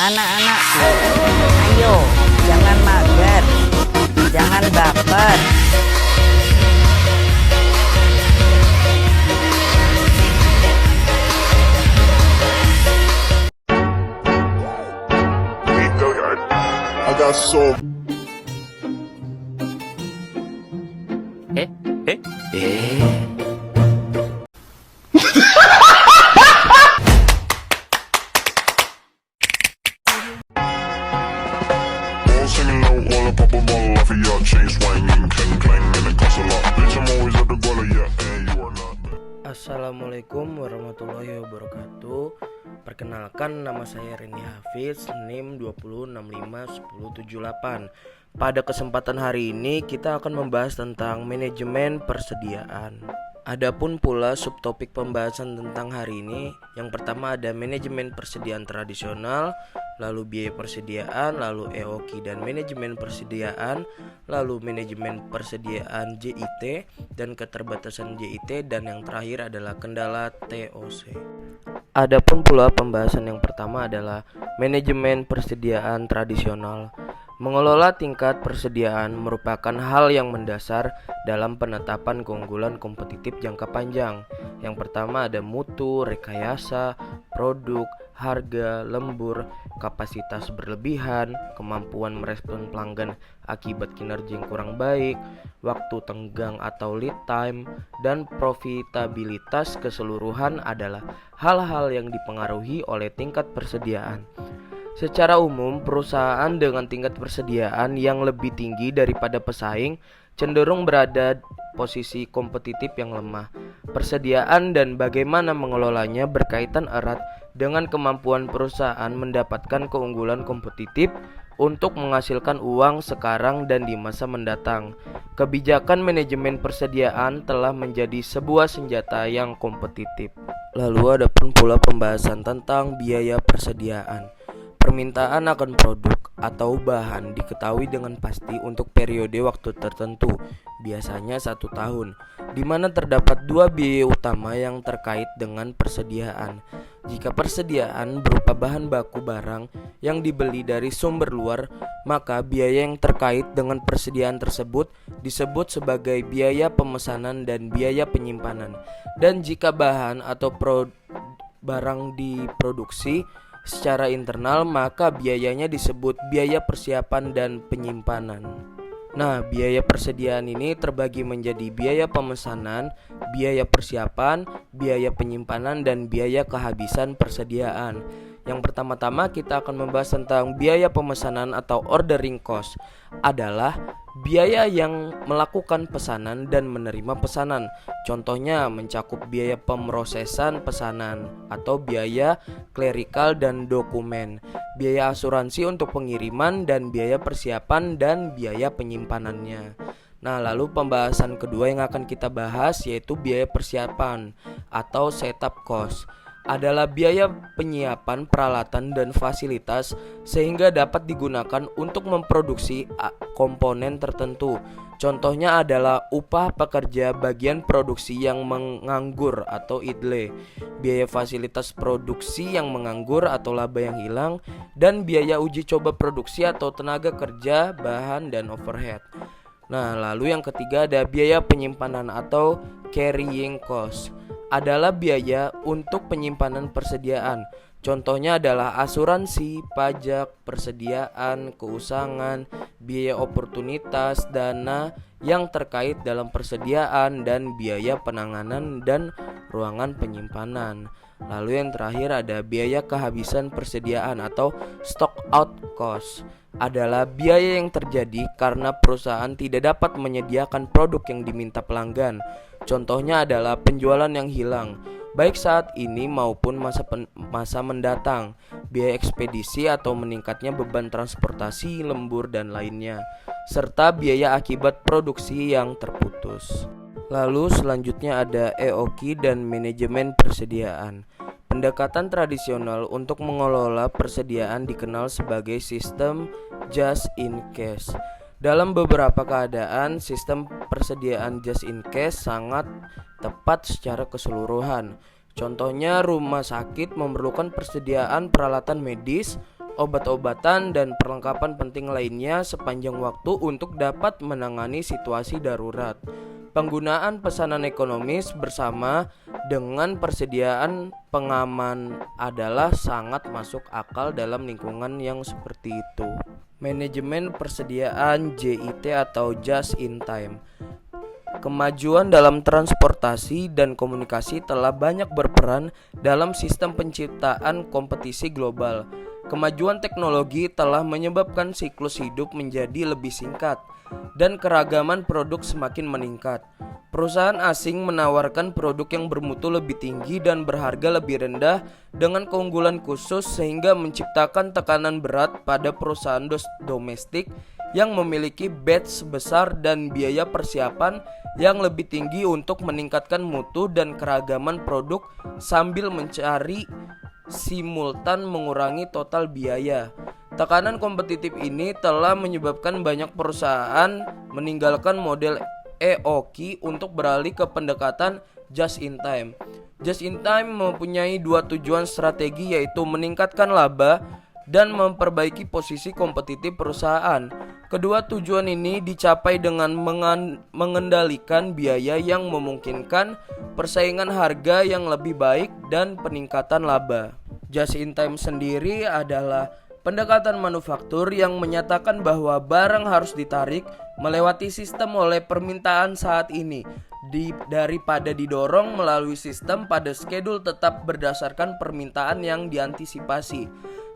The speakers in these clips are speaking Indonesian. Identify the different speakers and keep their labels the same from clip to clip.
Speaker 1: Anak-anakku, ayo, jangan mager, jangan baper.
Speaker 2: I got so. All singing low, all up a ball off of your chain swinging, clang clang, and it costs a lot. Bitch, I'm always at the guala, yeah, and you are not.
Speaker 3: Assalamualaikum warahmatullahi wabarakatuh. Perkenalkan, nama saya Reni Hafiz, NIM 20651078. Pada kesempatan hari ini kita akan membahas tentang manajemen persediaan. Adapun pula subtopik pembahasan tentang hari ini, yang pertama ada manajemen persediaan tradisional, lalu biaya persediaan, lalu EOQ dan manajemen persediaan, lalu manajemen persediaan JIT dan keterbatasan JIT, dan yang terakhir adalah kendala TOC. Adapun pula pembahasan yang pertama adalah manajemen persediaan tradisional. Mengelola tingkat persediaan merupakan hal yang mendasar dalam penetapan keunggulan kompetitif jangka panjang. Yang pertama ada mutu, rekayasa, produk, harga, lembur, kapasitas berlebihan, kemampuan merespon pelanggan akibat kinerja yang kurang baik, waktu tenggang atau lead time, dan profitabilitas keseluruhan adalah hal-hal yang dipengaruhi oleh tingkat persediaan. Secara umum, perusahaan dengan tingkat persediaan yang lebih tinggi daripada pesaing cenderung berada posisi kompetitif yang lemah. Persediaan dan bagaimana mengelolanya berkaitan erat dengan kemampuan perusahaan mendapatkan keunggulan kompetitif untuk menghasilkan uang sekarang dan di masa mendatang. Kebijakan manajemen persediaan telah menjadi sebuah senjata yang kompetitif. Lalu ada pula pembahasan tentang biaya persediaan. Permintaan akan produk atau bahan diketahui dengan pasti untuk periode waktu tertentu, biasanya 1 tahun, di mana terdapat 2 biaya utama yang terkait dengan persediaan. Jika persediaan berupa bahan baku barang yang dibeli dari sumber luar, maka biaya yang terkait dengan persediaan tersebut disebut sebagai biaya pemesanan dan biaya penyimpanan. Dan jika bahan atau barang diproduksi secara internal, maka biayanya disebut biaya persiapan dan penyimpanan. Nah, biaya persediaan ini terbagi menjadi biaya pemesanan, biaya persiapan, biaya penyimpanan, dan biaya kehabisan persediaan. Yang pertama-tama kita akan membahas tentang biaya pemesanan atau ordering cost. Adalah biaya yang melakukan pesanan dan menerima pesanan. Contohnya mencakup biaya pemrosesan pesanan atau biaya klerikal dan dokumen, biaya asuransi untuk pengiriman, dan biaya persiapan dan biaya penyimpanannya. Nah, lalu pembahasan kedua yang akan kita bahas yaitu biaya persiapan atau setup cost. Adalah biaya penyiapan peralatan dan fasilitas sehingga dapat digunakan untuk memproduksi komponen tertentu. Contohnya adalah upah pekerja bagian produksi yang menganggur atau idle, biaya fasilitas produksi yang menganggur atau laba yang hilang, dan biaya uji coba produksi atau tenaga kerja, bahan, dan overhead. Nah, lalu yang ketiga ada biaya penyimpanan atau carrying cost. Adalah biaya untuk penyimpanan persediaan. Contohnya adalah asuransi, pajak, persediaan, keusangan, biaya oportunitas, dana yang terkait dalam persediaan, dan biaya penanganan dan ruangan penyimpanan. Lalu yang terakhir ada biaya kehabisan persediaan atau stock out cost. Adalah biaya yang terjadi karena perusahaan tidak dapat menyediakan produk yang diminta pelanggan. Contohnya adalah penjualan yang hilang, baik saat ini maupun masa mendatang, biaya ekspedisi atau meningkatnya beban transportasi, lembur, dan lainnya, serta biaya akibat produksi yang terputus. Lalu selanjutnya ada EOQ dan manajemen persediaan. Pendekatan tradisional untuk mengelola persediaan dikenal sebagai sistem just in case. Dalam beberapa keadaan, sistem persediaan just in case sangat tepat secara keseluruhan. Contohnya, rumah sakit memerlukan persediaan peralatan medis, obat-obatan, dan perlengkapan penting lainnya sepanjang waktu untuk dapat menangani situasi darurat. Penggunaan pesanan ekonomis bersama dengan persediaan pengaman adalah sangat masuk akal dalam lingkungan yang seperti itu. Manajemen persediaan JIT atau Just in Time. Kemajuan dalam transportasi dan komunikasi telah banyak berperan dalam sistem penciptaan kompetisi global. Kemajuan teknologi telah menyebabkan siklus hidup menjadi lebih singkat dan keragaman produk semakin meningkat. Perusahaan asing menawarkan produk yang bermutu lebih tinggi dan berharga lebih rendah dengan keunggulan khusus sehingga menciptakan tekanan berat pada perusahaan domestik yang memiliki batch besar dan biaya persiapan yang lebih tinggi untuk meningkatkan mutu dan keragaman produk sambil mencari simultan mengurangi total biaya. Tekanan kompetitif ini telah menyebabkan banyak perusahaan meninggalkan model EOQ untuk beralih ke pendekatan just in time. Just in time mempunyai dua tujuan strategi, yaitu meningkatkan laba dan memperbaiki posisi kompetitif perusahaan. Kedua tujuan ini dicapai dengan mengendalikan biaya yang memungkinkan persaingan harga yang lebih baik dan peningkatan laba. Just in time sendiri adalah pendekatan manufaktur yang menyatakan bahwa barang harus ditarik melewati sistem oleh permintaan saat ini daripada didorong melalui sistem pada schedule tetap berdasarkan permintaan yang diantisipasi.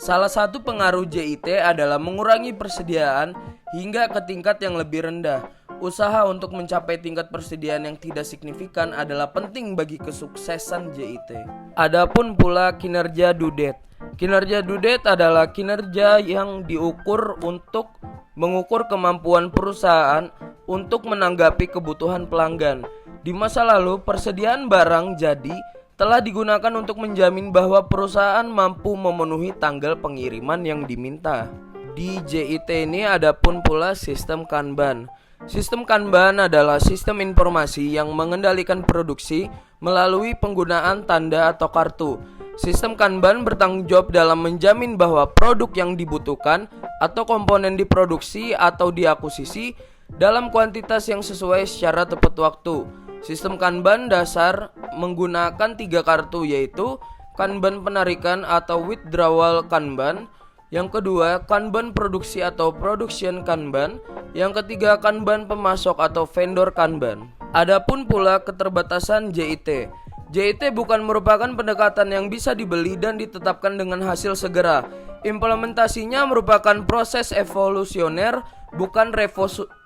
Speaker 3: Salah satu pengaruh JIT adalah mengurangi persediaan hingga ke tingkat yang lebih rendah. Usaha untuk mencapai tingkat persediaan yang tidak signifikan adalah penting bagi kesuksesan JIT. Adapun pula kinerja due date. Kinerja due date adalah kinerja yang diukur untuk mengukur kemampuan perusahaan untuk menanggapi kebutuhan pelanggan. Di masa lalu, persediaan barang jadi telah digunakan untuk menjamin bahwa perusahaan mampu memenuhi tanggal pengiriman yang diminta. Di JIT ini ada pun pula sistem Kanban. Sistem Kanban adalah sistem informasi yang mengendalikan produksi melalui penggunaan tanda atau kartu. Sistem Kanban bertanggung jawab dalam menjamin bahwa produk yang dibutuhkan atau komponen diproduksi atau diakuisisi dalam kuantitas yang sesuai secara tepat waktu. Sistem Kanban dasar menggunakan 3 kartu, yaitu Kanban penarikan atau withdrawal Kanban, yang kedua Kanban produksi atau production Kanban, yang ketiga Kanban pemasok atau vendor Kanban. Adapun pula keterbatasan JIT. JIT bukan merupakan pendekatan yang bisa dibeli dan ditetapkan dengan hasil segera. Implementasinya merupakan proses evolusioner, bukan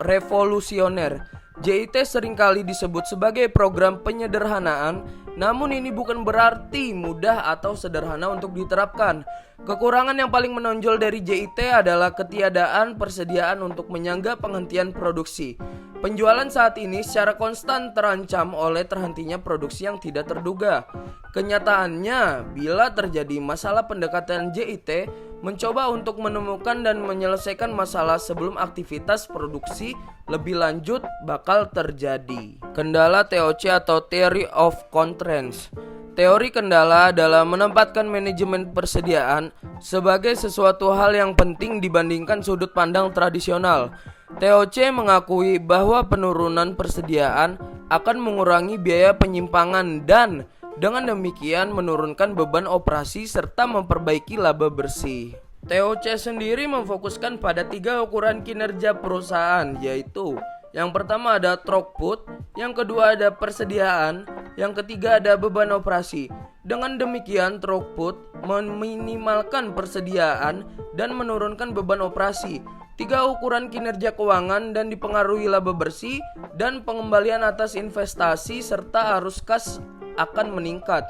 Speaker 3: revolusioner. JIT seringkali disebut sebagai program penyederhanaan, namun ini bukan berarti mudah atau sederhana untuk diterapkan. Kekurangan yang paling menonjol dari JIT adalah ketiadaan persediaan untuk menyangga penghentian produksi. Penjualan saat ini secara konstan terancam oleh terhentinya produksi yang tidak terduga. Kenyataannya, bila terjadi masalah, pendekatan JIT mencoba untuk menemukan dan menyelesaikan masalah sebelum aktivitas produksi lebih lanjut bakal terjadi. Kendala TOC atau Theory of Constraints. Teori kendala adalah menempatkan manajemen persediaan sebagai sesuatu hal yang penting dibandingkan sudut pandang tradisional. TOC mengakui bahwa penurunan persediaan akan mengurangi biaya penyimpangan dan dengan demikian menurunkan beban operasi serta memperbaiki laba bersih. TOC sendiri memfokuskan pada 3 ukuran kinerja perusahaan, yaitu yang pertama ada throughput, yang kedua ada persediaan, yang ketiga ada beban operasi. Dengan demikian, throughput meminimalkan persediaan dan menurunkan beban operasi. 3 ukuran kinerja keuangan dan dipengaruhi laba bersih dan pengembalian atas investasi serta arus kas akan meningkat.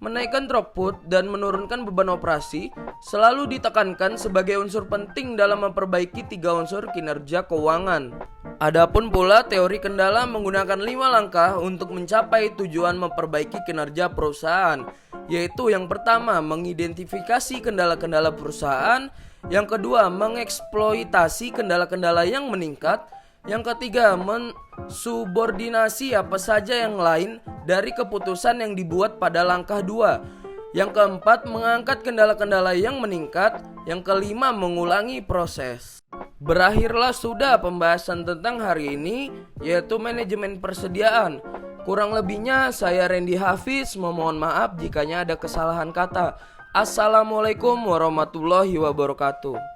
Speaker 3: Menaikkan throughput dan menurunkan beban operasi selalu ditekankan sebagai unsur penting dalam memperbaiki 3 unsur kinerja keuangan. Adapun pula teori kendala menggunakan 5 langkah untuk mencapai tujuan memperbaiki kinerja perusahaan, yaitu yang pertama mengidentifikasi kendala-kendala perusahaan, yang kedua mengeksploitasi kendala-kendala yang meningkat, yang ketiga mensubordinasi apa saja yang lain dari keputusan yang dibuat pada langkah 2. Yang keempat, mengangkat kendala-kendala yang meningkat. Yang kelima, mengulangi proses. Berakhirlah sudah pembahasan tentang hari ini, yaitu manajemen persediaan. Kurang lebihnya saya Randy Hafiz memohon maaf jikanya ada kesalahan kata. Assalamualaikum warahmatullahi wabarakatuh.